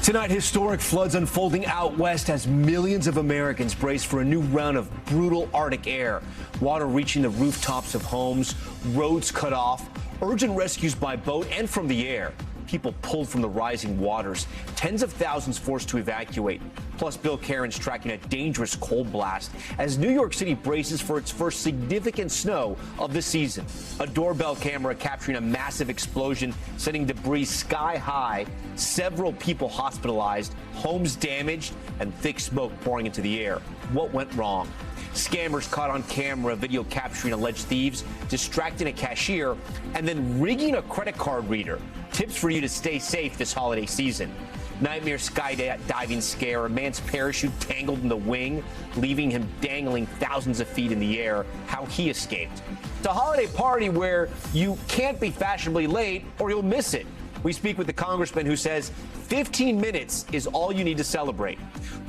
Tonight, historic floods unfolding out west as millions of Americans brace for a new round of brutal Arctic air. Water reaching the rooftops of homes, roads cut off, urgent rescues by boat and from the air. People pulled from the rising waters, tens of thousands forced to evacuate. Plus, Bill Caron's tracking a dangerous cold blast as New York City braces for its first significant snow of the season. A doorbell camera capturing a massive explosion, sending debris sky high. Several people hospitalized, homes damaged, and thick smoke pouring into the air. What went wrong? Scammers caught on camera video capturing alleged thieves, distracting a cashier, and then rigging a credit card reader. Tips for you to stay safe this holiday season. Nightmare skydiving scare, a man's parachute tangled in the wing, leaving him dangling thousands of feet in the air. How he escaped. It's a holiday party where you can't be fashionably late or you'll miss it. We speak with the Congressman who says 15 minutes is all you need to celebrate.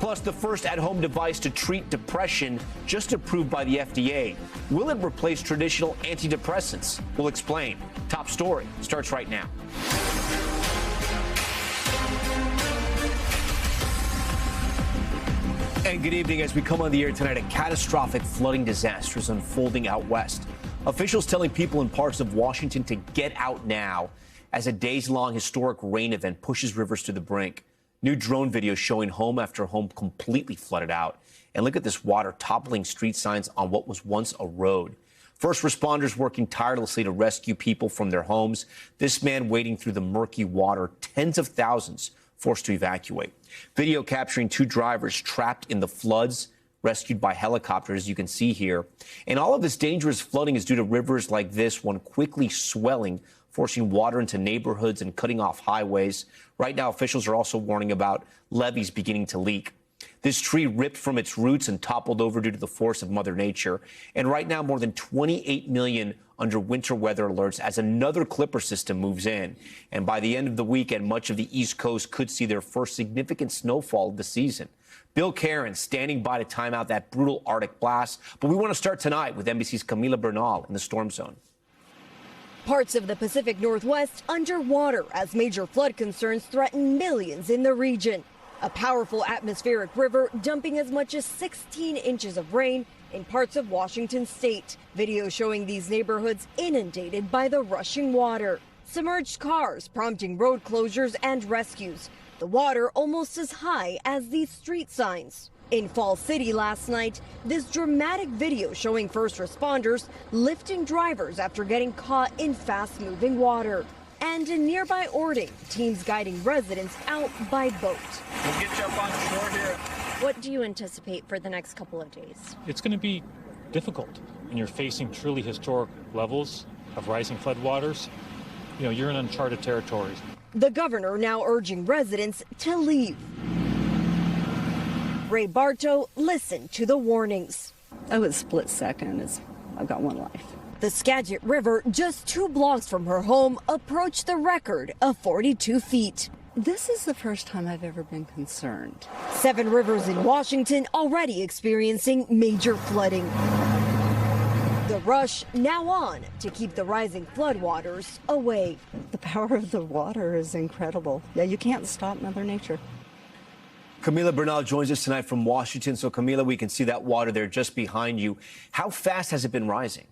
Plus, the first at-home device to treat depression just approved by the FDA. Will it replace traditional antidepressants? We'll explain. Top story starts right now. And good evening. As we come on the air tonight, a catastrophic flooding disaster is unfolding out west. Officials telling people in parts of Washington to get out now as a days-long historic rain event pushes rivers to the brink. New drone video showing home after home completely flooded out. And look at this water toppling street signs on what was once a road. First responders working tirelessly to rescue people from their homes. This man wading through the murky water, tens of thousands forced to evacuate. Video capturing two drivers trapped in the floods, rescued by helicopters, you can see here. And all of this dangerous flooding is due to rivers like this one quickly swelling, forcing water into neighborhoods and cutting off highways. Right now, officials are also warning about levees beginning to leak. This tree ripped from its roots and toppled over due to the force of Mother Nature. And right now, more than 28 million under winter weather alerts as another clipper system moves in. And by the end of the weekend, much of the East Coast could see their first significant snowfall of the season. Bill Caron standing by to time out that brutal Arctic blast. But we want to start tonight with NBC's Camila Bernal in the storm zone. Parts of the Pacific Northwest underwater as major flood concerns threaten millions in the region. A powerful atmospheric river dumping as much as 16 inches of rain in parts of Washington state. Video showing these neighborhoods inundated by the rushing water. Submerged cars prompting road closures and rescues. The water almost as high as these street signs. In Fall City last night, this dramatic video showing first responders lifting drivers after getting caught in fast-moving water. And in nearby Ording, teams guiding residents out by boat. We'll get you up on shore here. What do you anticipate for the next couple of days? It's going to be difficult, and you're facing truly historic levels of rising floodwaters. You know, you're in uncharted territories. The governor now urging residents to leave. Ray Bartow listened to the warnings. Oh, it's split second. I've got one life. The Skagit River, just 2 blocks from her home, approached the record of 42 feet. This is the first time I've ever been concerned. 7 rivers in Washington already experiencing major flooding. The rush now on to keep the rising floodwaters away. The power of the water is incredible. Yeah, you can't stop Mother Nature. Camila Bernal joins us tonight from Washington. So, Camila, we can see that water there just behind you. How fast has it been rising?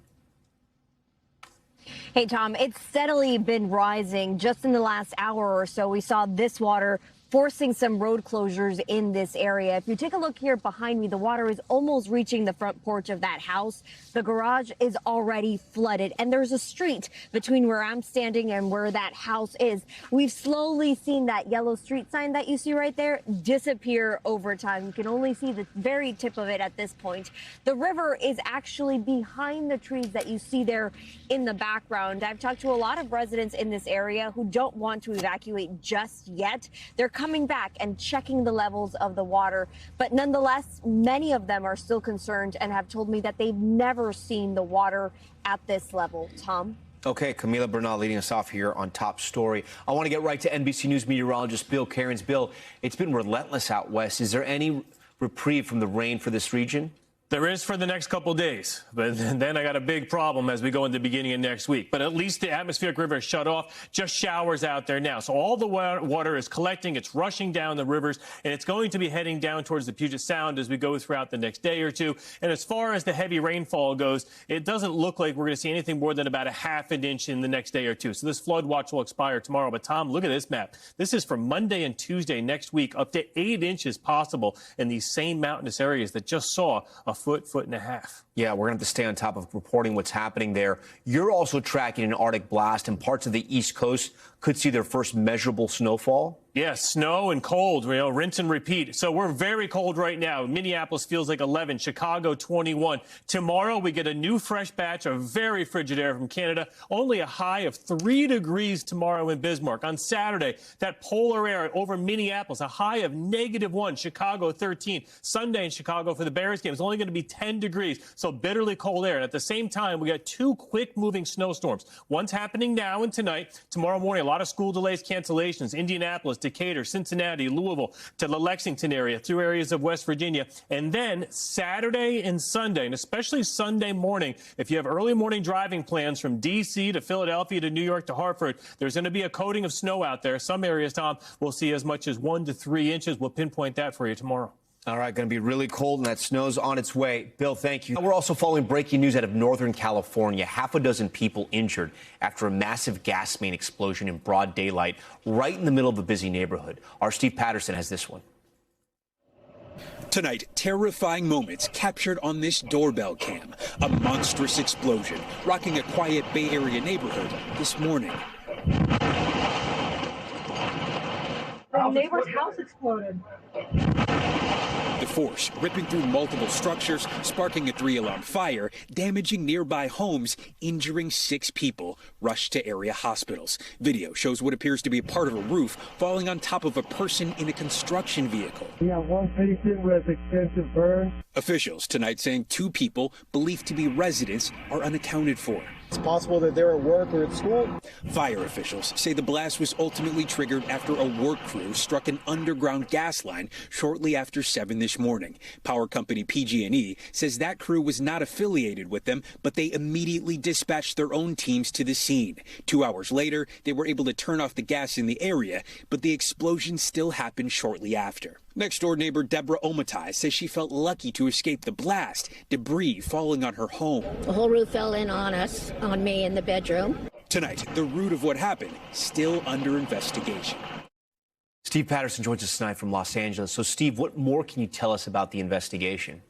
Hey, Tom, it's steadily been rising. Just in the last hour or so, we saw this water forcing some road closures in this area. If you take a look here behind me, the water is almost reaching the front porch of that house. The garage is already flooded, and there's a street between where I'm standing and where that house is. We've slowly seen that yellow street sign that you see right there disappear over time. You can only see the very tip of it at this point. The river is actually behind the trees that you see there in the background. I've talked to a lot of residents in this area who don't want to evacuate just yet. They're coming back and checking the levels of the water. But nonetheless, many of them are still concerned and have told me that they've never seen the water at this level. Tom? Okay, Camila Bernal leading us off here on Top Story. I want to get right to NBC News meteorologist Bill Caron's. Bill, it's been relentless out west. Is there any reprieve from the rain for this region? There is for the next couple days, but then I got a big problem as we go into the beginning of next week. But at least the atmospheric river is shut off, just showers out there now. So all the water is collecting, it's rushing down the rivers, and it's going to be heading down towards the Puget Sound as we go throughout the next day or two. And as far as the heavy rainfall goes, it doesn't look like we're going to see anything more than about a half an inch in the next day or two. So this flood watch will expire tomorrow. But Tom, look at this map. This is for Monday and Tuesday next week, up to 8 inches possible in these same mountainous areas that just saw a foot and a half. Yeah, we're going to have to stay on top of reporting what's happening there. You're also tracking an Arctic blast, and parts of the East Coast could see their first measurable snowfall. Yes, snow and cold, rinse and repeat. So we're very cold right now. Minneapolis feels like 11, Chicago 21. Tomorrow we get a new fresh batch of very frigid air from Canada. Only a high of 3 degrees tomorrow in Bismarck. On Saturday, that polar air over Minneapolis, a high of -1, Chicago 13. Sunday in Chicago for the Bears game is only going to be 10 degrees. So bitterly cold air. And at the same time, we got 2 quick-moving snowstorms. One's happening now and tonight. Tomorrow morning, a lot of school delays, cancellations. Indianapolis, Decatur, Cincinnati, Louisville, to the Lexington area, through areas of West Virginia. And then Saturday and Sunday, and especially Sunday morning, if you have early morning driving plans from D.C. to Philadelphia to New York to Hartford, there's going to be a coating of snow out there. Some areas, Tom, will see as much as 1 to 3 inches. We'll pinpoint that for you tomorrow. All right, going to be really cold, and that snow's on its way. Bill, thank you. We're also following breaking news out of Northern California. Half a dozen people injured after a massive gas main explosion in broad daylight right in the middle of a busy neighborhood. Our Steve Patterson has this one. Tonight, terrifying moments captured on this doorbell cam. A monstrous explosion rocking a quiet Bay Area neighborhood this morning. The neighbor's house exploded. The force ripping through multiple structures, sparking a 3-alarm fire, damaging nearby homes, injuring 6 people, rushed to area hospitals. Video shows what appears to be part of a roof falling on top of a person in a construction vehicle. We have 1 patient with extensive burns. Officials tonight saying 2 people believed to be residents are unaccounted for. It's possible that they're at work or at school. Fire officials say the blast was ultimately triggered after a work crew struck an underground gas line shortly after 7 this morning. Power company PG&E says that crew was not affiliated with them, but they immediately dispatched their own teams to the scene. 2 hours later, they were able to turn off the gas in the area, but the explosion still happened shortly after. Next-door neighbor Deborah Omatai says she felt lucky to escape the blast, debris falling on her home. The whole roof fell in on us, on me in the bedroom. Tonight, the root of what happened still under investigation. Steve Patterson joins us tonight from Los Angeles. So, Steve, what more can you tell us about the investigation?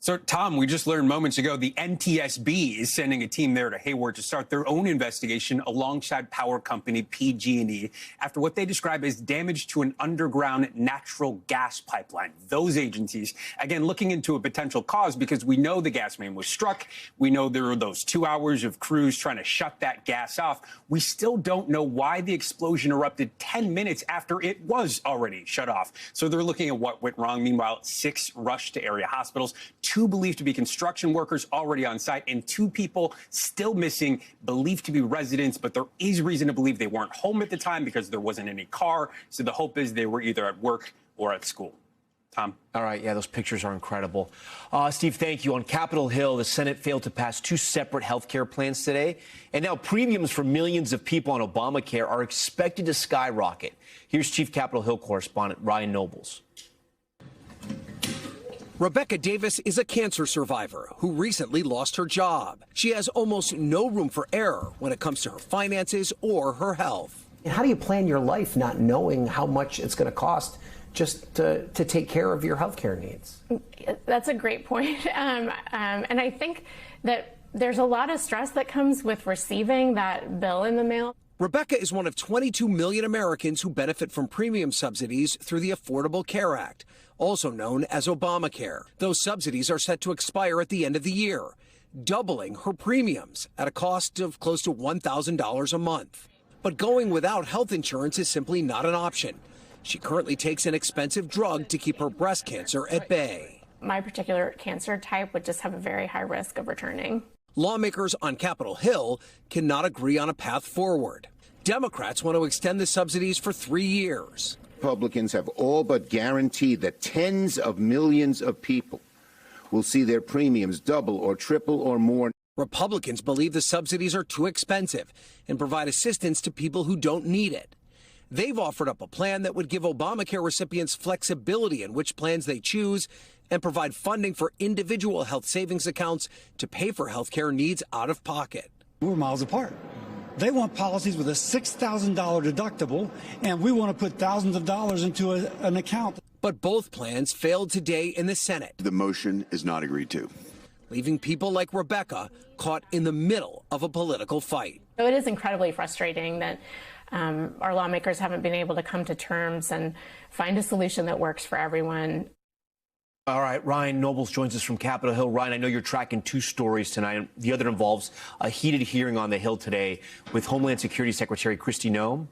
So, Tom, we just learned moments ago the NTSB is sending a team there to Hayward to start their own investigation alongside power company PG&E after what they describe as damage to an underground natural gas pipeline. Those agencies, again, looking into a potential cause because we know the gas main was struck. We know there were those 2 hours of crews trying to shut that gas off. We still don't know why the explosion erupted 10 minutes after it was already shut off. So they're looking at what went wrong. Meanwhile, 6 rushed to area hospitals. 2 believed to be construction workers already on site, and 2 people still missing, believed to be residents, but there is reason to believe they weren't home at the time because there wasn't any car. So the hope is they were either at work or at school. Tom? All right, yeah, those pictures are incredible. Steve, thank you. On Capitol Hill, the Senate failed to pass 2 separate health care plans today, and now premiums for millions of people on Obamacare are expected to skyrocket. Here's Chief Capitol Hill correspondent Ryan Nobles. Rebecca Davis is a cancer survivor who recently lost her job. She has almost no room for error when it comes to her finances or her health. How do you plan your life not knowing how much it's going to cost just to take care of your health care needs? That's a great point. And I think that there's a lot of stress that comes with receiving that bill in the mail. Rebecca is one of 22 million Americans who benefit from premium subsidies through the Affordable Care Act, also known as Obamacare. Those subsidies are set to expire at the end of the year, doubling her premiums at a cost of close to $1,000 a month. But going without health insurance is simply not an option. She currently takes an expensive drug to keep her breast cancer at bay. My particular cancer type would just have a very high risk of returning. Lawmakers on Capitol Hill cannot agree on a path forward. Democrats want to extend the subsidies for 3 years. Republicans have all but guaranteed that tens of millions of people will see their premiums double or triple or more. Republicans believe the subsidies are too expensive and provide assistance to people who don't need it. They've offered up a plan that would give Obamacare recipients flexibility in which plans they choose and provide funding for individual health savings accounts to pay for health care needs out of pocket. We're miles apart. They want policies with a $6,000 deductible, and we want to put thousands of dollars into an account. But both plans failed today in the Senate. The motion is not agreed to, leaving people like Rebecca caught in the middle of a political fight. So it is incredibly frustrating that our lawmakers haven't been able to come to terms and find a solution that works for everyone. All right, Ryan Nobles joins us from Capitol Hill. Ryan, I know you're tracking two stories tonight. The other involves a heated hearing on the Hill today with Homeland Security Secretary Kristi Noem.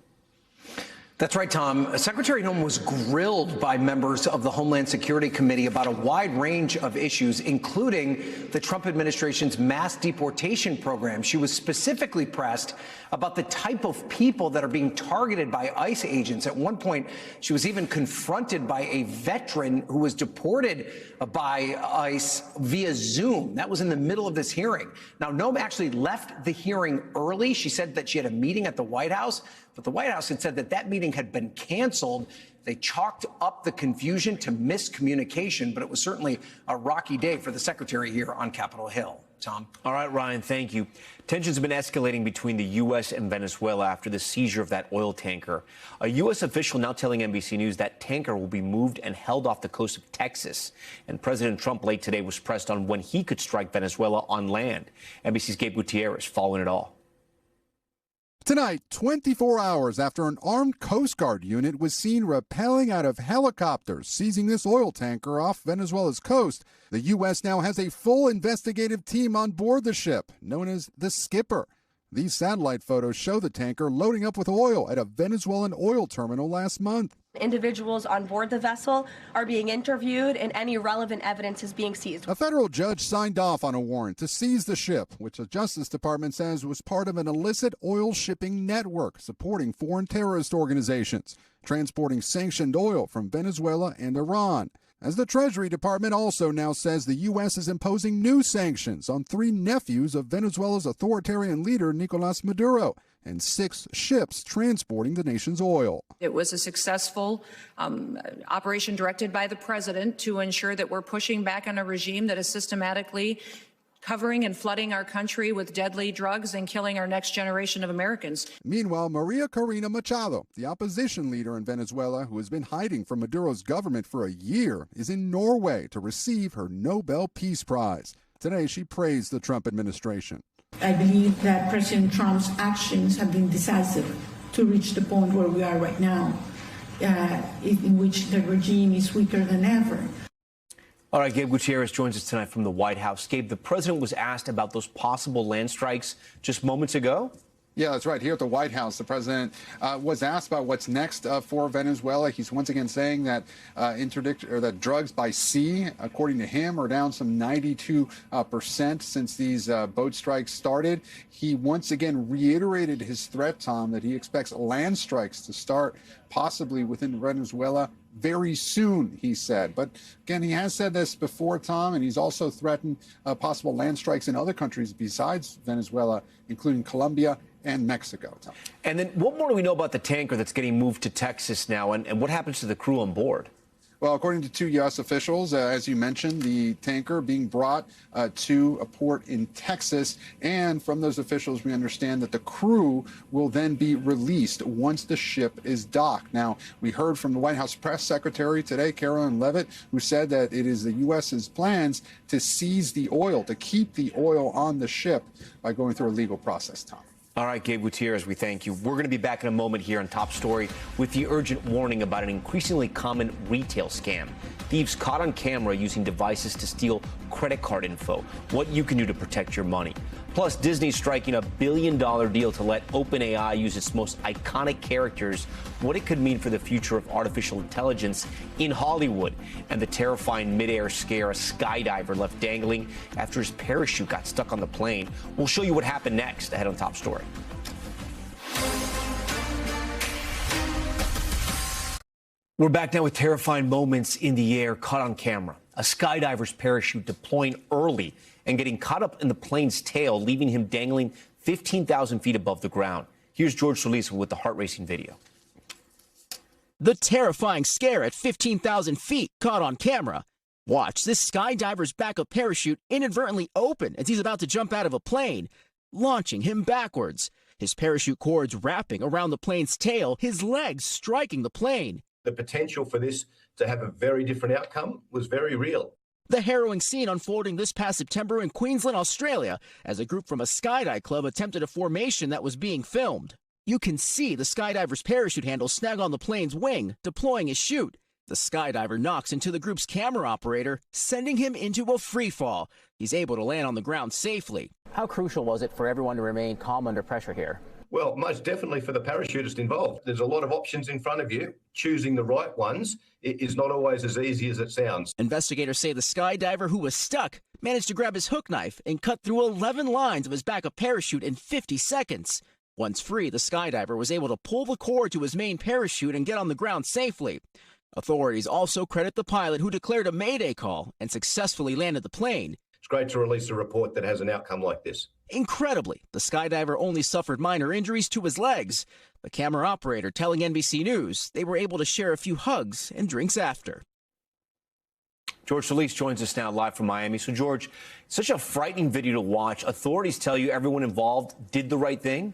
That's right, Tom. Secretary Noem was grilled by members of the Homeland Security Committee about a wide range of issues, including the Trump administration's mass deportation program. She was specifically pressed about the type of people that are being targeted by ICE agents. At one point, she was even confronted by a veteran who was deported by ICE via Zoom. That was in the middle of this hearing. Now, Noem actually left the hearing early. She said that she had a meeting at the White House, but the White House had said that that meeting had been canceled. They chalked up the confusion to miscommunication, but it was certainly a rocky day for the secretary here on Capitol Hill. Tom. All right, Ryan, thank you. Tensions have been escalating between the U.S. and Venezuela after the seizure of that oil tanker. A U.S. official now telling NBC News that tanker will be moved and held off the coast of Texas. And President Trump late today was pressed on when he could strike Venezuela on land. NBC's Gabe Gutierrez following it all. Tonight, 24 hours after an armed Coast Guard unit was seen rappelling out of helicopters, seizing this oil tanker off Venezuela's coast, the U.S. now has a full investigative team on board the ship, known as the Skipper. These satellite photos show the tanker loading up with oil at a Venezuelan oil terminal last month. Individuals on board the vessel are being interviewed and any relevant evidence is being seized. A federal judge signed off on a warrant to seize the ship, which the Justice Department says was part of an illicit oil shipping network supporting foreign terrorist organizations, transporting sanctioned oil from Venezuela and Iran. As the Treasury Department also now says the U.S. is imposing new sanctions on 3 nephews of Venezuela's authoritarian leader Nicolas Maduro and 6 ships transporting the nation's oil. It was a successful operation directed by the president to ensure that we're pushing back on a regime that is systematically covering and flooding our country with deadly drugs and killing our next generation of Americans. Meanwhile, Maria Corina Machado, the opposition leader in Venezuela who has been hiding from Maduro's government for a year, is in Norway to receive her Nobel Peace Prize. Today, she praised the Trump administration. I believe that President Trump's actions have been decisive to reach the point where we are right now, in which the regime is weaker than ever. All right, Gabe Gutierrez joins us tonight from the White House. Gabe, the president was asked about those possible land strikes just moments ago. Yeah, that's right. Here at the White House, the president was asked about what's next for Venezuela. He's once again saying that that drugs by sea, according to him, are down some 92% since these boat strikes started. He once again reiterated his threat, Tom, that he expects land strikes to start possibly within Venezuela very soon, he said. But again, he has said this before, Tom, and he's also threatened possible land strikes in other countries besides Venezuela, including Colombia and Mexico, Tom. And then what more do we know about the tanker that's getting moved to Texas now, and what happens to the crew on board? Well, according to 2 U.S. officials, as you mentioned, the tanker being brought to a port in Texas. And from those officials, we understand that the crew will then be released once the ship is docked. Now, we heard from the White House press secretary today, Caroline Leavitt, who said that it is the U.S.'s plans to seize the oil, to keep the oil on the ship by going through a legal process, Tom. All right, Gabe Gutierrez, we thank you. We're going to be back in a moment here on Top Story with the urgent warning about an increasingly common retail scam. Thieves caught on camera using devices to steal credit card info. What you can do to protect your money. Plus, Disney striking a $1 billion deal to let OpenAI use its most iconic characters. What it could mean for the future of artificial intelligence in Hollywood. And the terrifying midair scare a skydiver left dangling after his parachute got stuck on the plane. We'll show you what happened next ahead on Top Story. We're back now with terrifying moments in the air caught on camera. A skydiver's parachute deploying early and getting caught up in the plane's tail, leaving him dangling 15,000 feet above the ground. Here's George Solis with the heart-racing video. The terrifying scare at 15,000 feet caught on camera. Watch, this skydiver's backup parachute inadvertently open as he's about to jump out of a plane, launching him backwards. His parachute cords wrapping around the plane's tail, his legs striking the plane. The potential for this to have a very different outcome was very real. The harrowing scene unfolding this past September in Queensland, Australia, as a group from a skydive club attempted a formation that was being filmed. You can see the skydiver's parachute handle snag on the plane's wing, deploying his chute. The skydiver knocks into the group's camera operator, sending him into a free fall. He's able to land on the ground safely. How crucial was it for everyone to remain calm under pressure here? Well, most definitely for the parachutist involved. There's a lot of options in front of you. Choosing the right ones is not always as easy as it sounds. Investigators say the skydiver who was stuck managed to grab his hook knife and cut through 11 lines of his backup parachute in 50 seconds. Once free, the skydiver was able to pull the cord to his main parachute and get on the ground safely. Authorities also credit the pilot who declared a mayday call and successfully landed the plane. It's great to release a report that has an outcome like this. Incredibly, the skydiver only suffered minor injuries to his legs. The camera operator telling NBC News they were able to share a few hugs and drinks after. George Solis joins us now live from Miami. So, George, such a frightening video to watch. Authorities tell you everyone involved did the right thing?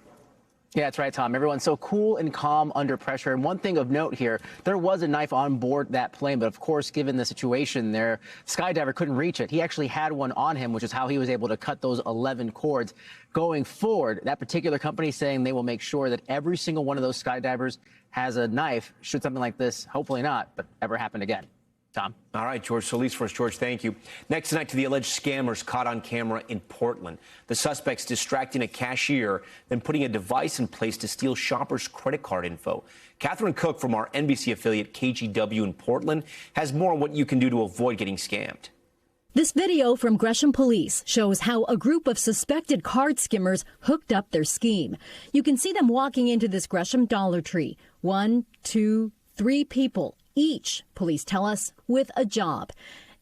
Yeah, that's right, Tom. Everyone's so cool and calm under pressure. And one thing of note here, there was a knife on board that plane, but of course, given the situation there, skydiver couldn't reach it. He actually had one on him, which is how he was able to cut those 11 cords. Going forward, that particular company is saying they will make sure that every single one of those skydivers has a knife should something like this, hopefully not, but ever happen again. Tom. All right, George Solis for us. George, thank you. Next tonight to the alleged scammers caught on camera in Portland. The suspects distracting a cashier, then putting a device in place to steal shoppers' credit card info. Catherine Cook from our NBC affiliate KGW in Portland has more on what you can do to avoid getting scammed. This video from Gresham Police shows how a group of suspected card skimmers hooked up their scheme. You can see them walking into this Gresham Dollar Tree. 1, 2, 3 people. Each, police tell us, with a job.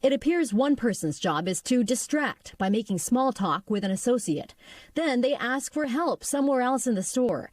It appears one person's job is to distract by making small talk with an associate. Then they ask for help somewhere else in the store.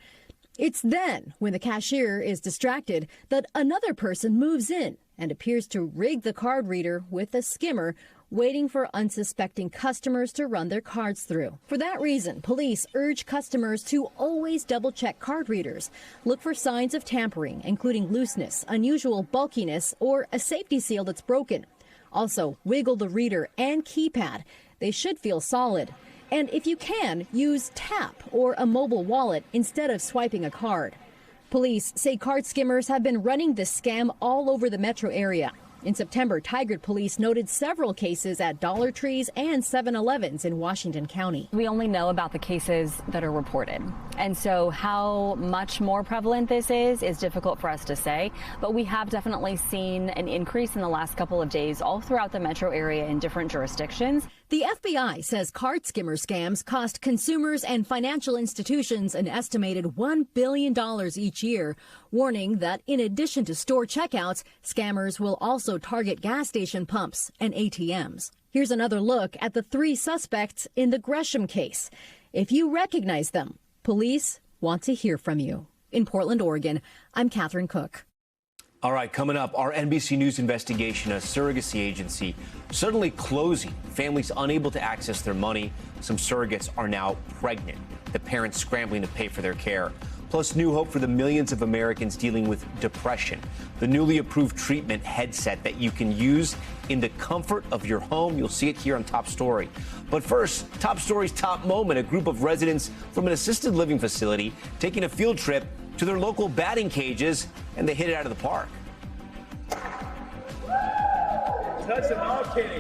It's then, when the cashier is distracted, that another person moves in and appears to rig the card reader with a skimmer, waiting for unsuspecting customers to run their cards through. For that reason, police urge customers to always double-check card readers. Look for signs of tampering, including looseness, unusual bulkiness, or a safety seal that's broken. Also, wiggle the reader and keypad. They should feel solid. And if you can, use tap or a mobile wallet instead of swiping a card. Police say card skimmers have been running this scam all over the metro area. In September, Tigard Police noted several cases at Dollar Trees and 7-Elevens in Washington County. We only know about the cases that are reported. And so how much more prevalent this is difficult for us to say. But we have definitely seen an increase in the last couple of days all throughout the metro area in different jurisdictions. The FBI says card skimmer scams cost consumers and financial institutions an estimated $1 billion each year, warning that in addition to store checkouts, scammers will also target gas station pumps and ATMs. Here's another look at the 3 suspects in the Gresham case. If you recognize them, police want to hear from you. In Portland, Oregon, I'm Catherine Cook. All right, coming up, our NBC News investigation, a surrogacy agency suddenly closing. Families unable to access their money. Some surrogates are now pregnant. The parents scrambling to pay for their care. Plus, new hope for the millions of Americans dealing with depression. The newly approved treatment headset that you can use in the comfort of your home. You'll see it here on Top Story. But first, Top Story's top moment. A group of residents from an assisted living facility taking a field trip to their local batting cages, and they hit it out of the park. Touch them all, Kenny.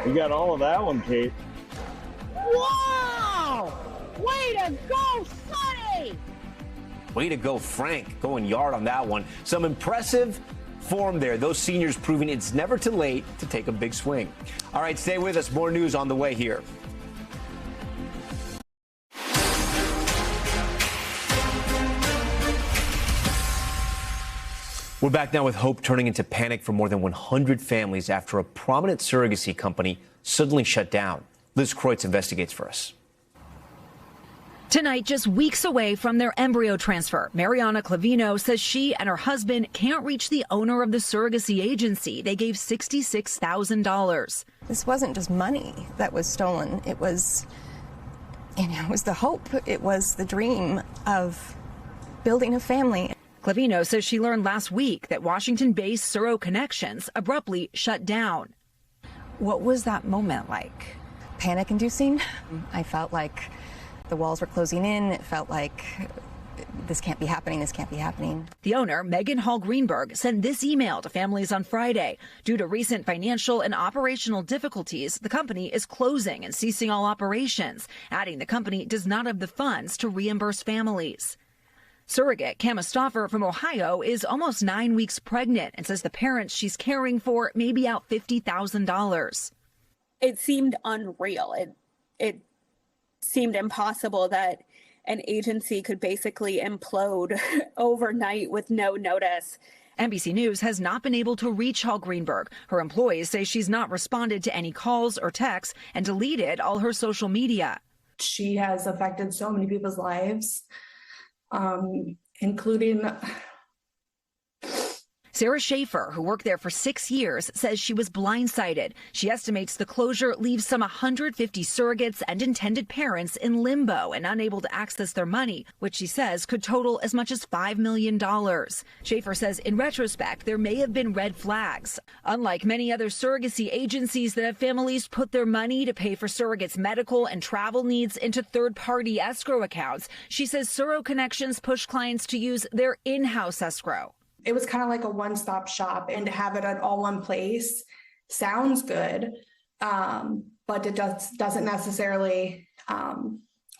You got all of that one, Kate. Wow! Way to go, Sonny! Way to go, Frank. Going yard on that one. Some impressive form there. Those seniors proving it's never too late to take a big swing. All right, stay with us. More news on the way here. We're back now with hope turning into panic for more than 100 families after a prominent surrogacy company suddenly shut down. Liz Kreutz investigates for us. Tonight, just weeks away from their embryo transfer, Mariana Clavino says she and her husband can't reach the owner of the surrogacy agency. They gave $66,000. This wasn't just money that was stolen. It was, it was the hope. It was the dream of building a family. Clavino says she learned last week that Washington-based Suro Connections abruptly shut down. What was that moment like? Panic-inducing. I felt like the walls were closing in. It felt like this can't be happening. This can't be happening. The owner, Megan Hall Greenberg, sent this email to families on Friday. Due to recent financial and operational difficulties, the company is closing and ceasing all operations, adding the company does not have the funds to reimburse families. Surrogate Cam Stoffer from Ohio is almost 9 weeks pregnant and says the parents she's caring for may be out $50,000. It seemed unreal. It seemed impossible that an agency could basically implode overnight with no notice. NBC News has not been able to reach Hall Greenberg. Her employees say she's not responded to any calls or texts and deleted all her social media. She has affected so many people's lives, including Sarah Schaefer, who worked there for 6 years, says she was blindsided. She estimates the closure leaves some 150 surrogates and intended parents in limbo and unable to access their money, which she says could total as much as $5 million. Schaefer says in retrospect, there may have been red flags. Unlike many other surrogacy agencies that have families put their money to pay for surrogates' medical and travel needs into third-party escrow accounts, she says Suro Connections push clients to use their in-house escrow. It was kind of like a one-stop shop, and to have it at all one place sounds good, but it doesn't necessarily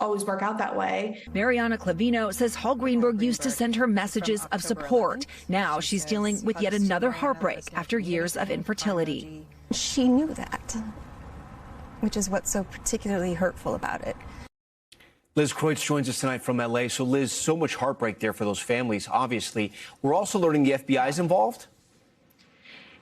always work out that way. Mariana Clavino says Hall Greenberg used to send her messages of support. Now she's dealing with yet another heartbreak after years of infertility. She knew that, which is what's so particularly hurtful about it. Liz Kreutz joins us tonight from L.A. So, Liz, so much heartbreak there for those families, obviously. We're also learning the FBI is involved.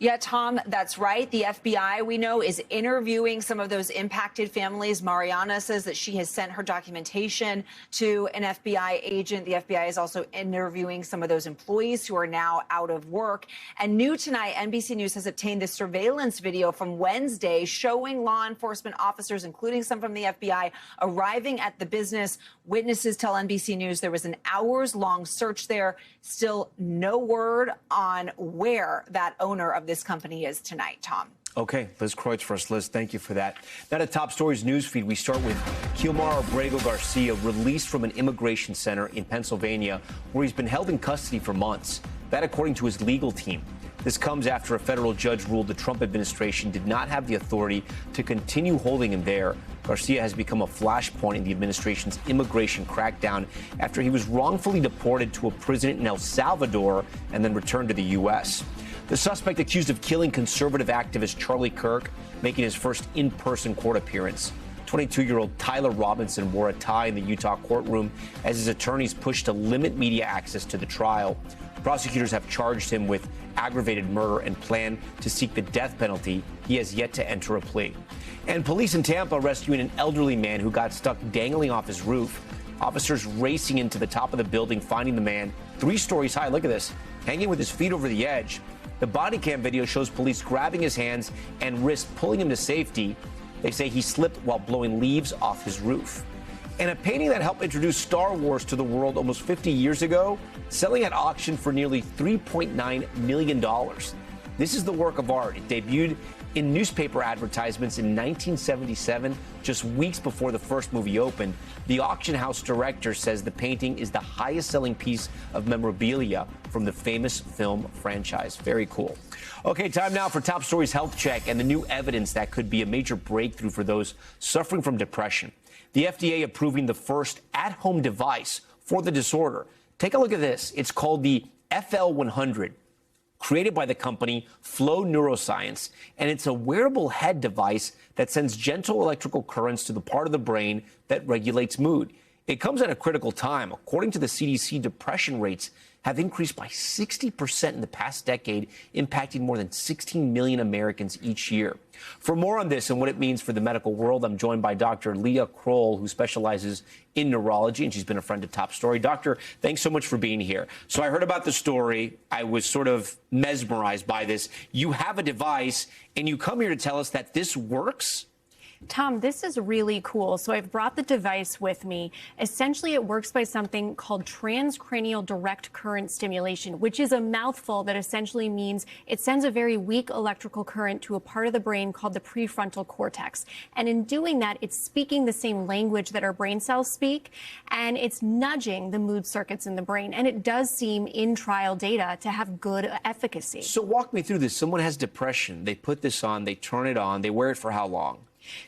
Yeah, Tom, that's right. The FBI, we know, is interviewing some of those impacted families. Mariana says that she has sent her documentation to an FBI agent. The FBI is also interviewing some of those employees who are now out of work. And new tonight, NBC News has obtained this surveillance video from Wednesday showing law enforcement officers, including some from the FBI, arriving at the business. Witnesses tell NBC News there was an hours-long search there. Still no word on where that owner of this company is tonight, Tom. Okay, Liz Kreutz for us. Liz, thank you for that. Now to Top Stories news feed. We start with Kilmar Abrego Garcia, released from an immigration center in Pennsylvania, where he's been held in custody for months. That according to his legal team. This comes after a federal judge ruled the Trump administration did not have the authority to continue holding him there. Garcia has become a flashpoint in the administration's immigration crackdown after he was wrongfully deported to a prison in El Salvador and then returned to the U.S. The suspect accused of killing conservative activist Charlie Kirk, making his first in-person court appearance. 22-year-old Tyler Robinson wore a tie in the Utah courtroom as his attorneys pushed to limit media access to the trial. Prosecutors have charged him with aggravated murder and plan to seek the death penalty. He has yet to enter a plea. And police in Tampa rescuing an elderly man who got stuck dangling off his roof. Officers racing into the top of the building, finding the man 3 stories high. Look at this, hanging with his feet over the edge. The body cam video shows police grabbing his hands and wrists, pulling him to safety. They say he slipped while blowing leaves off his roof. And a painting that helped introduce Star Wars to the world almost 50 years ago, selling at auction for nearly $3.9 million. This is the work of art. It debuted in newspaper advertisements in 1977, just weeks before the first movie opened. The auction house director says the painting is the highest-selling piece of memorabilia from the famous film franchise. Very cool. Okay, time now for Top Stories Health Check and the new evidence that could be a major breakthrough for those suffering from depression. The FDA approving the first at-home device for the disorder. Take a look at this. It's called the FL100, created by the company Flow Neuroscience, and it's a wearable head device that sends gentle electrical currents to the part of the brain that regulates mood. It comes at a critical time. According to the CDC, depression rates have increased by 60% in the past decade, impacting more than 16 million Americans each year. For more on this and what it means for the medical world, I'm joined by Dr. Leah Kroll, who specializes in neurology, and she's been a friend of Top Story. Doctor, thanks so much for being here. So I heard about the story. I was sort of mesmerized by this. You have a device, and you come here to tell us that this works? Tom, this is really cool. So I've brought the device with me. Essentially, it works by something called transcranial direct current stimulation, which is a mouthful that essentially means it sends a very weak electrical current to a part of the brain called the prefrontal cortex. And in doing that, it's speaking the same language that our brain cells speak, and it's nudging the mood circuits in the brain. And it does seem in trial data to have good efficacy. So walk me through this. Someone has depression. They put this on, they turn it on, they wear it for how long?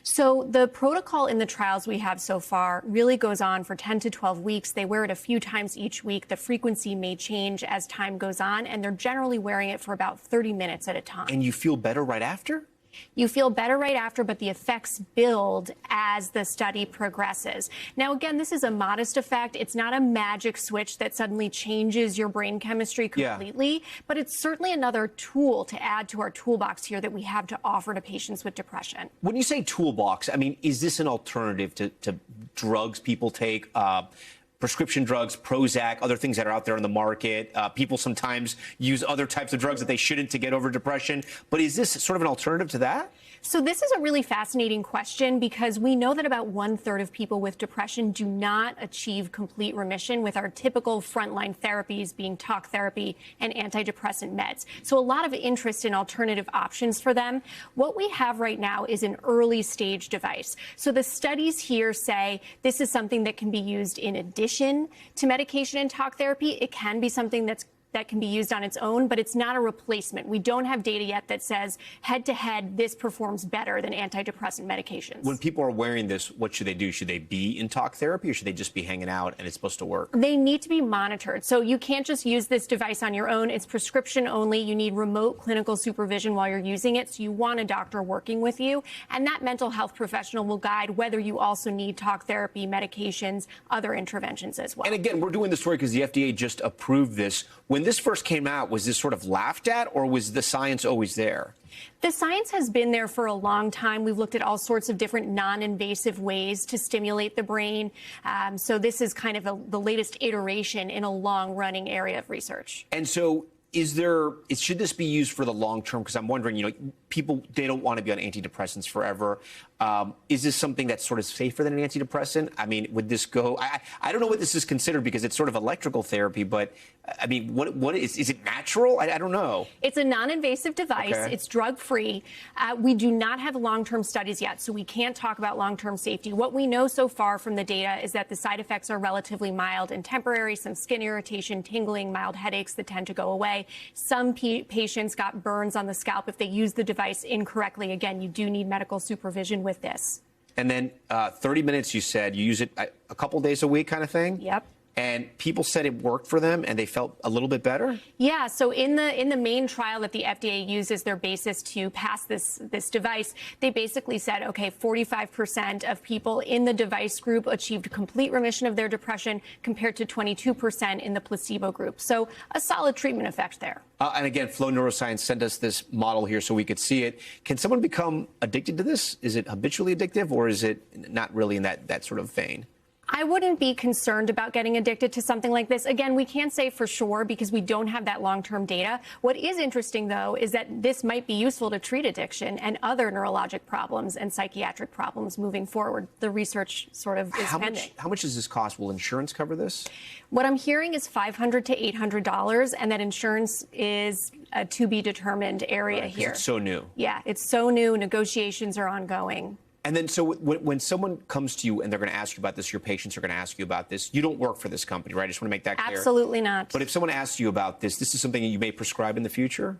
So the protocol in the trials we have so far really goes on for 10 to 12 weeks. They wear it a few times each week. The frequency may change as time goes on, and they're generally wearing it for about 30 minutes at a time. And you feel better right after? You feel better right after, but the effects build as the study progresses. Now, again, this is a modest effect. It's not a magic switch that suddenly changes your brain chemistry completely, but it's certainly another tool to add to our toolbox here that we have to offer to patients with depression. When you say toolbox, I mean, is this an alternative to drugs people take? Prescription drugs, Prozac, other things that are out there on the market. People sometimes use other types of drugs that they shouldn't to get over depression. But is this sort of an alternative to that? So this is a really fascinating question because we know that about 1/3 of people with depression do not achieve complete remission with our typical frontline therapies being talk therapy and antidepressant meds. So a lot of interest in alternative options for them. What we have right now is an early stage device. So the studies here say this is something that can be used in addition to medication and talk therapy. It can be something that can be used on its own, but it's not a replacement. We don't have data yet that says head-to-head this performs better than antidepressant medications. When people are wearing this, what should they do? Should they be in talk therapy or should they just be hanging out and it's supposed to work? They need to be monitored. So you can't just use this device on your own. It's prescription only. You need remote clinical supervision while you're using it. So you want a doctor working with you. And that mental health professional will guide whether you also need talk therapy, medications, other interventions as well. And again, we're doing this story because the FDA just approved this. When this first came out, was this sort of laughed at or was the science always there? The science has been there for a long time. We've looked at all sorts of different non-invasive ways to stimulate the brain. So this is kind of the latest iteration in a long-running area of research. And so should this be used for the long term? Because I'm wondering, people, they don't want to be on antidepressants forever. Is this something that's sort of safer than an antidepressant? I mean, would this go? I don't know what this is considered because it's sort of electrical therapy, but I mean, what is it natural? I don't know. It's a non-invasive device. Okay. It's drug-free. We do not have long-term studies yet, so we can't talk about long-term safety. What we know so far from the data is that the side effects are relatively mild and temporary, some skin irritation, tingling, mild headaches that tend to go away. Some patients got burns on the scalp if they use the device incorrectly. Again, you do need medical supervision with this. And then 30 minutes, you said you use it a couple days a week kind of thing? Yep. And people said it worked for them and they felt a little bit better? Yeah, so in the main trial that the FDA used as their basis to pass this device, they basically said, okay, 45% of people in the device group achieved complete remission of their depression compared to 22% in the placebo group. So a solid treatment effect there. And again, Flow Neuroscience sent us this model here so we could see it. Can someone become addicted to this? Is it habitually addictive or is it not really in that sort of vein? I wouldn't be concerned about getting addicted to something like this. Again, we can't say for sure because we don't have that long-term data. What is interesting, though, is that this might be useful to treat addiction and other neurologic problems and psychiatric problems moving forward. The research sort of is pending. How much does this cost? Will insurance cover this? What I'm hearing is $500 to $800, and that insurance is a to-be-determined area here. It's so new. Yeah, it's so new. Negotiations are ongoing. And then so when someone comes to you and they're going to ask you about this, your patients are going to ask you about this, you don't work for this company, right? I just want to make that clear. Absolutely not. But if someone asks you about this, this is something that you may prescribe in the future?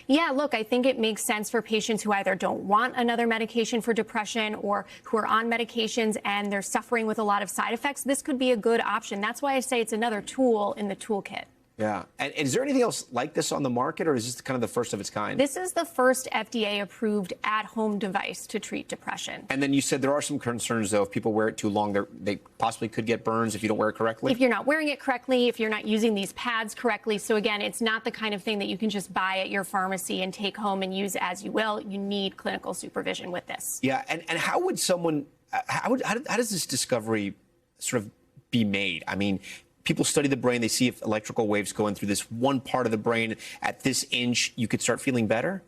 Yeah, look, I think it makes sense for patients who either don't want another medication for depression or who are on medications and they're suffering with a lot of side effects. This could be a good option. That's why I say it's another tool in the toolkit. Yeah. And is there anything else like this on the market, or is this kind of the first of its kind? This is the first FDA-approved at-home device to treat depression. And then you said there are some concerns, though. If people wear it too long, they possibly could get burns if you don't wear it correctly? If you're not wearing it correctly, if you're not using these pads correctly. So again, it's not the kind of thing that you can just buy at your pharmacy and take home and use as you will. You need clinical supervision with this. Yeah. And how would someone, how does this discovery sort of be made? I mean, people study the brain. They see if electrical waves going through this one part of the brain at this inch, you could start feeling better?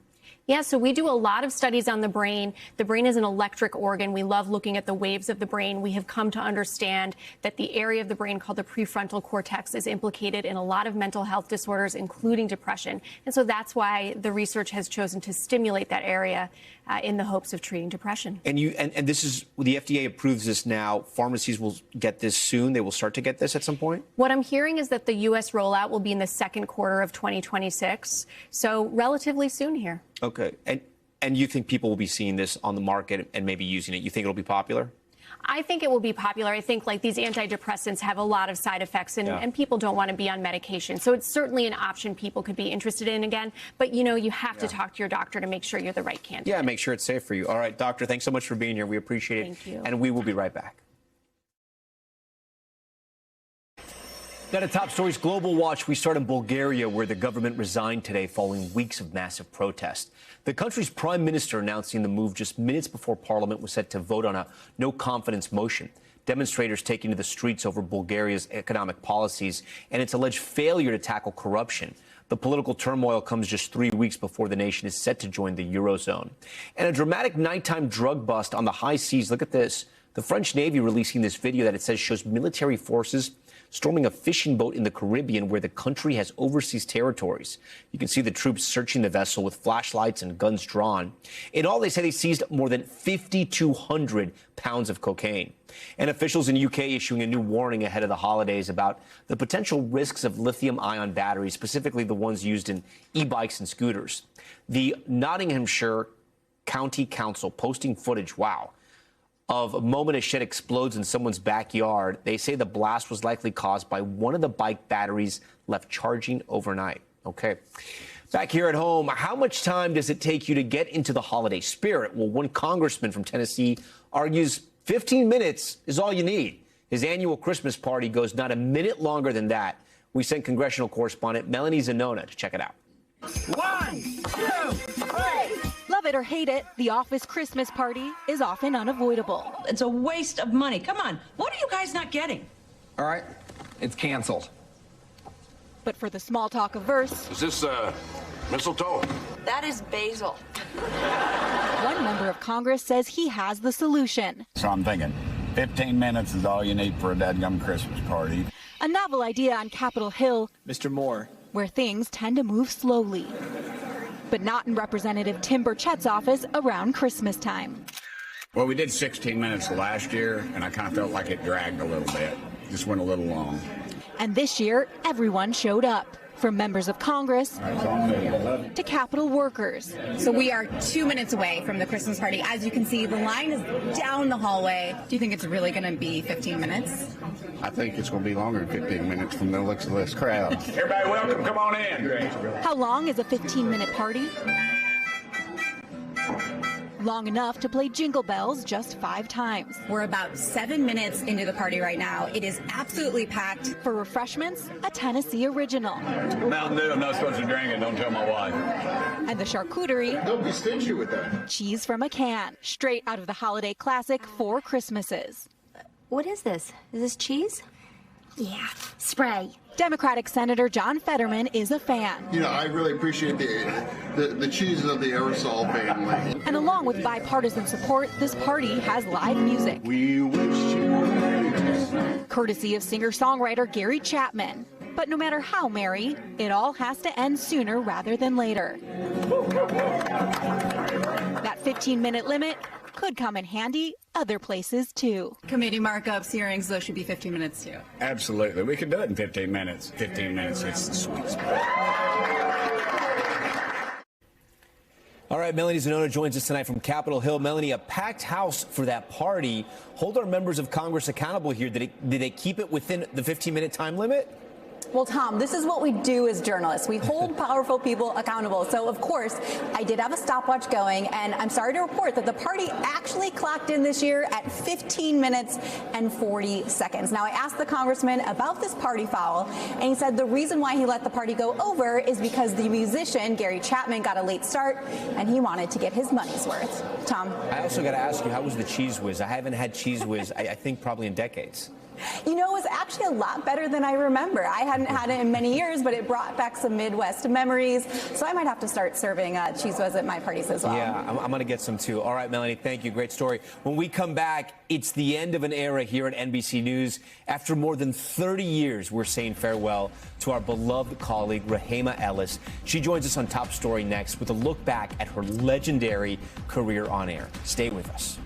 Yeah, so we do a lot of studies on the brain. The brain is an electric organ. We love looking at the waves of the brain. We have come to understand that the area of the brain called the prefrontal cortex is implicated in a lot of mental health disorders, including depression. And so that's why the research has chosen to stimulate that area in the hopes of treating depression. And this is, the FDA approves this now. Pharmacies will get this soon. They will start to get this at some point? What I'm hearing is that the U.S. rollout will be in the second quarter of 2026. So relatively soon here. Okay. And you think people will be seeing this on the market and maybe using it? You think it'll be popular? I think it will be popular. I think like these antidepressants have a lot of side effects and people don't want to be on medication. So it's certainly an option people could be interested in again. But, you know, you have to talk to your doctor to make sure you're the right candidate. Yeah, make sure it's safe for you. All right, doctor, thanks so much for being here. We appreciate it. Thank you. And we will be right back. Now to top stories, Global Watch. We start in Bulgaria, where the government resigned today following weeks of massive protest. The country's prime minister announcing the move just minutes before Parliament was set to vote on a no-confidence motion. Demonstrators taking to the streets over Bulgaria's economic policies and its alleged failure to tackle corruption. The political turmoil comes just 3 weeks before the nation is set to join the Eurozone. And a dramatic nighttime drug bust on the high seas. Look at this. The French Navy releasing this video that it says shows military forces storming a fishing boat in the Caribbean where the country has overseas territories. You can see the troops searching the vessel with flashlights and guns drawn. In all, they say they seized more than 5,200 pounds of cocaine. And officials in UK issuing a new warning ahead of the holidays about the potential risks of lithium-ion batteries, specifically the ones used in e-bikes and scooters. The Nottinghamshire County Council posting footage, of a moment a shed explodes in someone's backyard. They say the blast was likely caused by one of the bike batteries left charging overnight. Okay. Back here at home, how much time does it take you to get into the holiday spirit? Well, one congressman from Tennessee argues 15 minutes is all you need. His annual Christmas party goes not a minute longer than that. We sent congressional correspondent Melanie Zanona to check it out. 1, 2, 3. Love it or hate it, the office Christmas party is often unavoidable. It's a waste of money. Come on, what are you guys not getting? All right, it's canceled. But for the small talk averse, is this mistletoe? That is basil. One member of Congress says he has the solution. So I'm thinking 15 minutes is all you need for a dadgum Christmas party. A novel idea on Capitol Hill. Mr. Moore. Where things tend to move slowly. But not in Representative Tim Burchett's office around Christmas time. Well, we did 16 minutes last year, and I kind of felt like it dragged a little bit. Just went a little long. And this year, everyone showed up. From members of Congress to Capitol workers. So we are 2 minutes away from the Christmas party. As you can see, the line is down the hallway. Do you think it's really going to be 15 minutes? I think it's going to be longer than 15 minutes from the looks of this crowd. Everybody welcome, come on in. How long is a 15-minute party? Long enough to play Jingle Bells just 5 times. We're about 7 minutes into the party right now. It is absolutely packed. For refreshments, a Tennessee original. Mountain Dew, I'm not supposed to drink it. Don't tell my wife. And the charcuterie. Don't be stingy with that. Cheese from a can, straight out of the holiday classic Four Christmases. What is this? Is this cheese? Yeah, spray. Democratic Senator John Fetterman is a fan. You know, I really appreciate the cheese of the aerosol family. And along with bipartisan support, this party has live music. We wish you Merry Christmas. Courtesy of singer-songwriter Gary Chapman. But no matter how merry, it all has to end sooner rather than later. That 15-minute limit could come in handy other places, too. Committee markups, hearings, those should be 15 minutes, too. Absolutely. We can do it in 15 minutes. 15 minutes, it's the sweet spot. All right, Melanie Zanona joins us tonight from Capitol Hill. Melanie, a packed house for that party. Hold our members of Congress accountable here. Did they keep it within the 15-minute time limit? Well, Tom, this is what we do as journalists. We hold powerful people accountable. So, of course, I did have a stopwatch going, and I'm sorry to report that the party actually clocked in this year at 15 minutes and 40 seconds. Now, I asked the congressman about this party foul, and he said the reason why he let the party go over is because the musician, Gary Chapman, got a late start, and he wanted to get his money's worth. Tom? I also got to ask you, how was the Cheese Whiz? I haven't had Cheese Whiz, I think, probably in decades. You know, it was actually a lot better than I remember. I hadn't had it in many years, but it brought back some Midwest memories. So I might have to start serving Cheese Whiz at my parties as well. Yeah, I'm going to get some too. All right, Melanie, thank you. Great story. When we come back, it's the end of an era here at NBC News. After more than 30 years, we're saying farewell to our beloved colleague, Rehema Ellis. She joins us on Top Story next with a look back at her legendary career on air. Stay with us.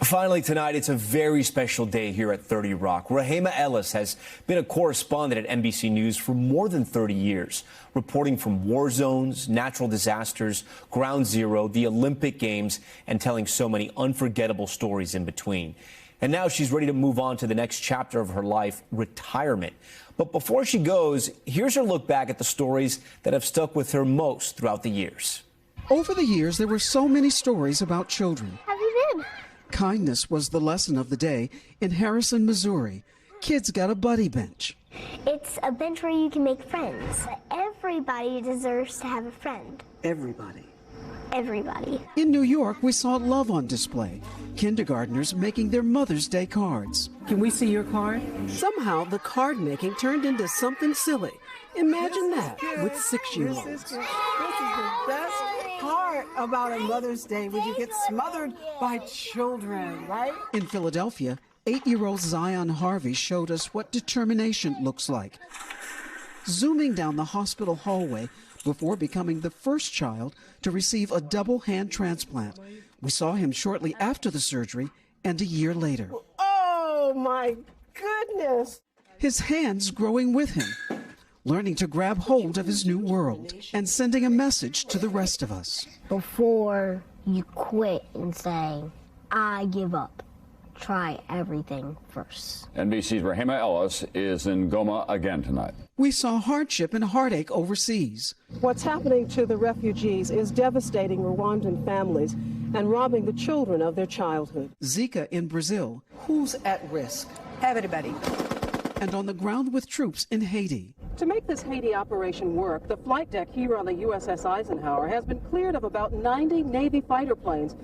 Finally tonight, it's a very special day here at 30 Rock. Rehema Ellis has been a correspondent at NBC News for more than 30 years, reporting from war zones, natural disasters, Ground Zero, the Olympic Games, and telling so many unforgettable stories in between. And now she's ready to move on to the next chapter of her life, retirement. But before she goes, here's her look back at the stories that have stuck with her most throughout the years. Over the years, there were so many stories about children. How have you been? Kindness was the lesson of the day in Harrison, Missouri. Kids got a buddy bench. It's a bench where you can make friends. Everybody deserves to have a friend. Everybody. Everybody. In New York, we saw love on display. Kindergartners making their Mother's Day cards. Can we see your card? Somehow, the card making turned into something silly. Imagine that with 6-year-olds. This is the best part about a Mother's Day, when you get smothered by children, right? In Philadelphia, 8-year-old Zion Harvey showed us what determination looks like. Zooming down the hospital hallway before becoming the first child to receive a double hand transplant. We saw him shortly after the surgery and a year later. Oh, my goodness. His hands growing with him, learning to grab hold of his new world and sending a message to the rest of us. Before you quit and say, I give up, try everything first. NBC's Rehema Ellis is in Goma again tonight. We saw hardship and heartache overseas. What's happening to the refugees is devastating Rwandan families and robbing the children of their childhood. Zika in Brazil. Who's at risk? Everybody. And on the ground with troops in Haiti. To make this Haiti operation work, the flight deck here on the USS Eisenhower has been cleared of about 90 Navy fighter planes.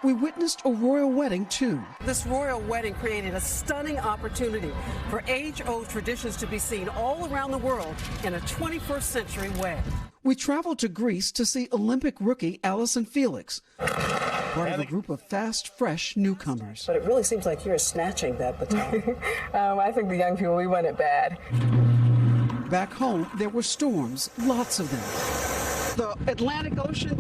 We witnessed a royal wedding, too. This royal wedding created a stunning opportunity for age-old traditions to be seen all around the world in a 21st century way. We traveled to Greece to see Olympic rookie Allison Felix, part of a group of fast, fresh newcomers. But it really seems like you're snatching that baton. I think the young people, we want it bad. Back home, there were storms, lots of them. The Atlantic Ocean,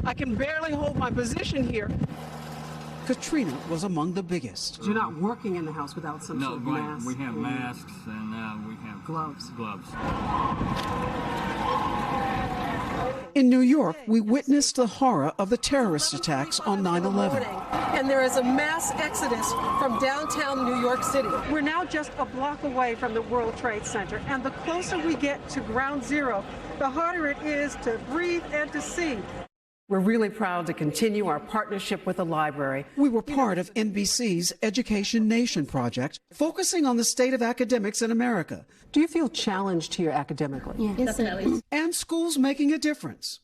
I can barely hold my position here. Katrina was among the biggest. You're not working in the house without some sort of mask. We have masks and we have gloves. In New York, we witnessed the horror of the terrorist attacks on 9/11. And there is a mass exodus from downtown New York City. We're now just a block away from the World Trade Center, and the closer we get to Ground Zero, the harder it is to breathe and to see. We're really proud to continue our partnership with the library. We were part of NBC's Education Nation project, focusing on the state of academics in America. Do you feel challenged here academically? Yes, definitely. And schools making a difference.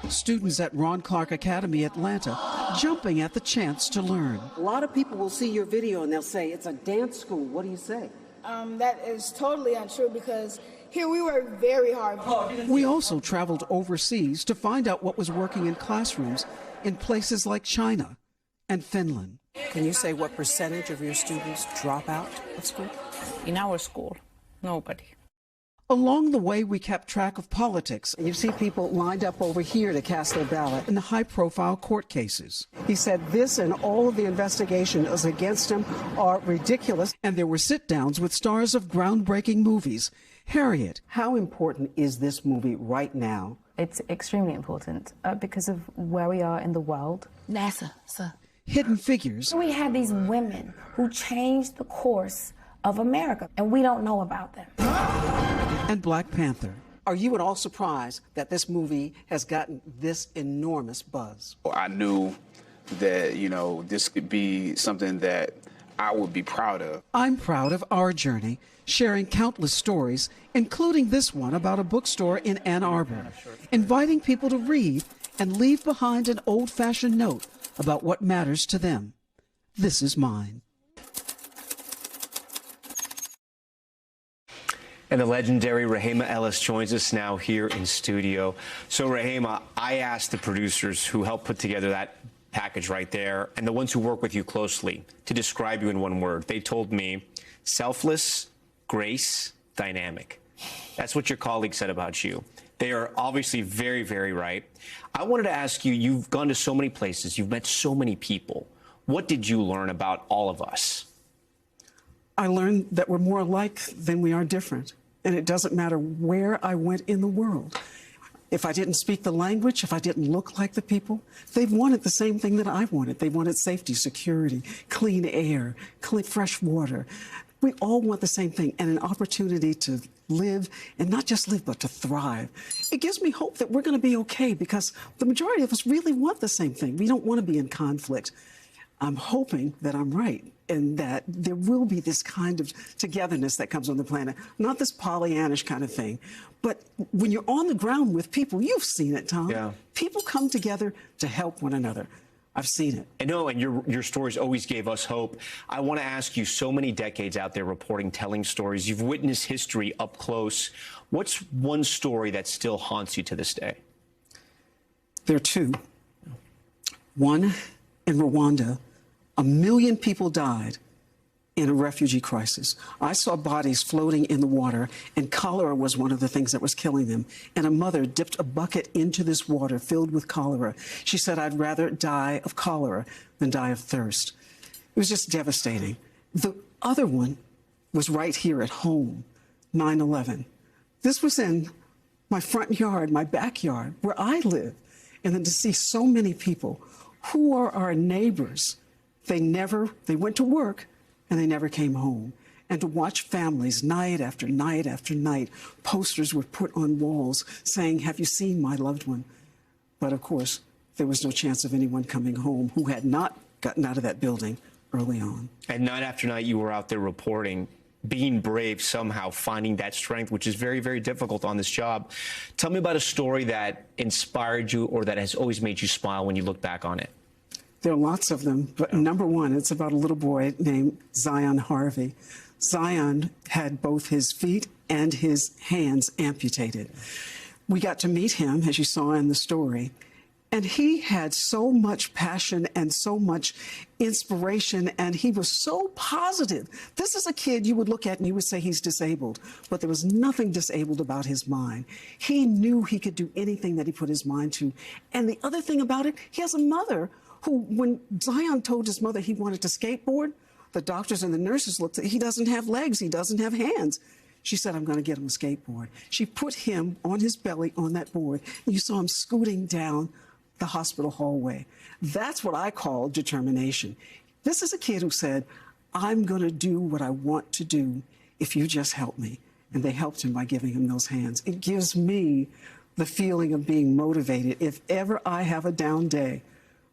Students at Ron Clark Academy, Atlanta, jumping at the chance to learn. A lot of people will see your video and they'll say, it's a dance school. What do you say? That is totally untrue, because here we work very hard. We also traveled overseas to find out what was working in classrooms in places like China and Finland. Can you say what percentage of your students drop out of school? In our school, nobody. Along the way, we kept track of politics. You see people lined up over here to cast their ballot. In the high-profile court cases. He said this and all of the investigations against him are ridiculous. And there were sit-downs with stars of groundbreaking movies. Harriet. How important is this movie right now? It's extremely important because of where we are in the world. NASA, sir. hidden figures. We have these women who changed the course of America, and we don't know about them. And Black Panther. Are you at all surprised that this movie has gotten this enormous buzz? I knew that, you know, this could be something that I would be proud of. I'm proud of our journey, sharing countless stories, including this one about a bookstore in Ann Arbor, inviting people to read and leave behind an old-fashioned note about what matters to them. This is mine. And the legendary Rehema Ellis joins us now here in studio. So, Rehema, I asked the producers who helped put together that package right there, and the ones who work with you closely, to describe you in one word. They told me selfless, grace, dynamic. That's what your colleagues said about you. They are obviously very, very right. I wanted to ask you, you've gone to so many places, you've met so many people. What did you learn about all of us? I learned that we're more alike than we are different. And it doesn't matter where I went in the world. If I didn't speak the language, if I didn't look like the people, they wanted the same thing that I wanted. They wanted safety, security, clean air, clean, fresh water. We all want the same thing, and an opportunity to live, and not just live, but to thrive. It gives me hope that we're going to be okay, because the majority of us really want the same thing. We don't want to be in conflict. I'm hoping that I'm right, and that there will be this kind of togetherness that comes on the planet. Not this Pollyannish kind of thing, but when you're on the ground with people, you've seen it, Tom. Yeah. People come together to help one another. I've seen it. I know, and your stories always gave us hope. I want to ask you, so many decades out there reporting, telling stories. You've witnessed history up close. What's one story that still haunts you to this day? There are two. One, in Rwanda, 1 million people died in a refugee crisis. I saw bodies floating in the water, and cholera was one of the things that was killing them. And a mother dipped a bucket into this water filled with cholera. She said, "I'd rather die of cholera than die of thirst." It was just devastating. The other one was right here at home, 9/11. This was in my front yard, my backyard, where I live. And then to see so many people who are our neighbors, they went to work and they never came home. And to watch families night after night after night, posters were put on walls saying, "Have you seen my loved one?" But of course, there was no chance of anyone coming home who had not gotten out of that building early on. And night after night, you were out there reporting, being brave, somehow finding that strength, which is very, very difficult on this job. Tell me about a story that inspired you or that has always made you smile when you look back on it. There are lots of them, but number one, it's about a little boy named Zion Harvey. Zion had both his feet and his hands amputated. We got to meet him, as you saw in the story, and he had so much passion and so much inspiration, and he was so positive. This is a kid you would look at and you would say he's disabled, but there was nothing disabled about his mind. He knew he could do anything that he put his mind to. And the other thing about it, he has a mother who, when Zion told his mother he wanted to skateboard, the doctors and the nurses looked at, he doesn't have legs, he doesn't have hands. She said, "I'm going to get him a skateboard." She put him on his belly on that board, and you saw him scooting down the hospital hallway. That's what I call determination. This is a kid who said, "I'm going to do what I want to do if you just help me." And they helped him by giving him those hands. It gives me the feeling of being motivated. If ever I have a down day,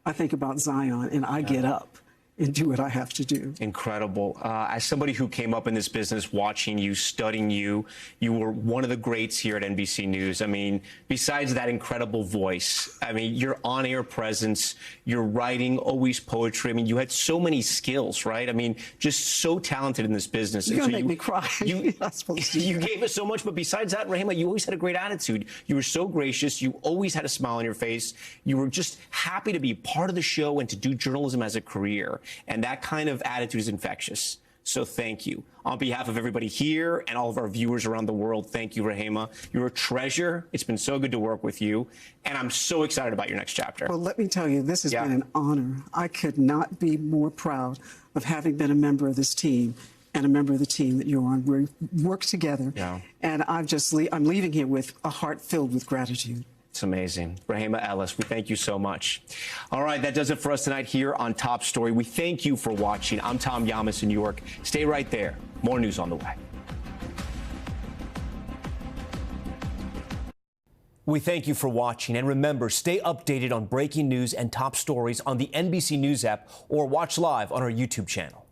I think about Zion, and I get up and do what I have to do. Incredible. As somebody who came up in this business, watching you, studying you, you were one of the greats here at NBC News. I mean, besides that incredible voice, I mean, your on-air presence, your writing, always poetry. I mean, you had so many skills, right? I mean, just so talented in this business. You're going to make me cry. You gave us so much, but besides that, Rehema, you always had a great attitude. You were so gracious. You always had a smile on your face. You were just happy to be part of the show and to do journalism as a career. And that kind of attitude is infectious. So thank you. On behalf of everybody here and all of our viewers around the world, thank you, Rehema. You're a treasure. It's been so good to work with you. And I'm so excited about your next chapter. Well, let me tell you, this has been an honor. I could not be more proud of having been a member of this team and a member of the team that you're on. We work together. And I'm leaving here with a heart filled with gratitude. It's amazing. Rehema Ellis, we thank you so much. All right, that does it for us tonight here on Top Story. We thank you for watching. I'm Tom Llamas in New York. Stay right there. More news on the way. We thank you for watching, and remember, stay updated on breaking news and top stories on the NBC News app or watch live on our YouTube channel.